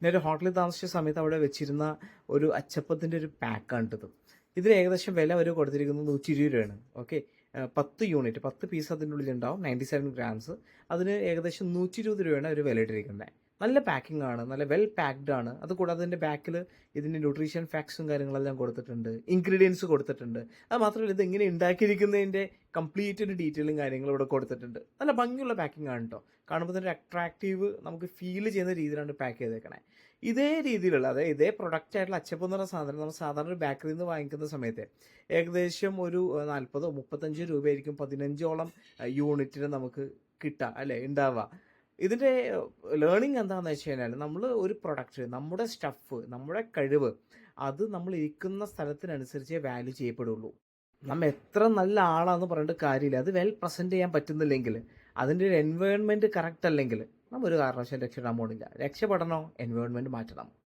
ഞാനൊരു ഹോട്ടലിൽ താമസിച്ച സമയത്ത് അവിടെ വെച്ചിരുന്ന ഒരു അച്ചപ്പത്തിൻ്റെ ഒരു പാക്കാണ് ഇത്. ഇതിന് ഏകദേശം വില അവർ കൊടുത്തിരിക്കുന്നത് 120 രൂപയാണ്. ഓക്കെ. 10 യൂണിറ്റ് 10 പീസ് അതിൻ്റെ ഉള്ളിലുണ്ടാവും. 97 ഗ്രാംസ്. അതിന് ഏകദേശം 120 രൂപയാണ് അവർ വില ഇട്ടിരിക്കുന്നത്. നല്ല പാക്കിംഗ് ആണ്, നല്ല വെൽ പാക്ഡ് ആണ്. അതുകൂടാതെ അതിൻ്റെ ബാക്കിൽ ഇതിൻ്റെ ന്യൂട്രീഷൻ ഫാക്ട്സും കാര്യങ്ങളെല്ലാം കൊടുത്തിട്ടുണ്ട്, ഇൻഗ്രീഡിയൻസ് കൊടുത്തിട്ടുണ്ട്. അത് മാത്രമല്ല, ഇത് എങ്ങനെ ഉണ്ടാക്കിയിരിക്കുന്നതിൻ്റെ കംപ്ലീറ്റ് ഒരു ഡീറ്റെയിലും കാര്യങ്ങളും ഇവിടെ കൊടുത്തിട്ടുണ്ട്. നല്ല ഭംഗിയുള്ള പാക്കിംഗ് ആണ് കേട്ടോ. കാണുമ്പോൾ തന്നെ ഒരു അട്രാക്റ്റീവ് നമുക്ക് ഫീൽ ചെയ്യുന്ന രീതിയിലാണ് പാക്ക് ചെയ്തേക്കണേ. ഇതേ രീതിയിലുള്ള, അതായത് ഇതേ പ്രൊഡക്റ്റ് ആയിട്ടുള്ള അച്ചപ്പം എന്ന് പറഞ്ഞ സാധനം നമ്മൾ സാധാരണ ഒരു ബേക്കറിയിൽ നിന്ന് വാങ്ങിക്കുന്ന സമയത്ത് ഏകദേശം ഒരു 40-35 രൂപയായിരിക്കും 15ഓളം യൂണിറ്റിന് നമുക്ക് കിട്ടുക, അല്ലേ, ഉണ്ടാവുക. ഇതിൻ്റെ ലേണിംഗ് എന്താണെന്ന് വെച്ച് കഴിഞ്ഞാൽ, നമ്മൾ ഒരു പ്രൊഡക്റ്റ്, നമ്മുടെ സ്റ്റഫ്, നമ്മുടെ കഴിവ്, അത് നമ്മൾ ഇരിക്കുന്ന സ്ഥലത്തിനനുസരിച്ചേ വാല്യൂ ചെയ്യപ്പെടുള്ളൂ. നമ്മൾ എത്ര നല്ല ആളാന്ന് പറഞ്ഞിട്ട് കാര്യമില്ല. അത് വെൽ പ്രസൻറ്റ് ചെയ്യാൻ പറ്റുന്നില്ലെങ്കിൽ, അതിൻ്റെ ഒരു എൻവയോൺമെൻറ്റ് കറക്റ്റ് അല്ലെങ്കിൽ, നമ്മൾ ഒരു കാരണവശാലും രക്ഷപ്പെടാൻ പോകുന്നില്ല. രക്ഷപ്പെടണോ, എൻവയോൺമെൻറ്റ് മാറ്റണം.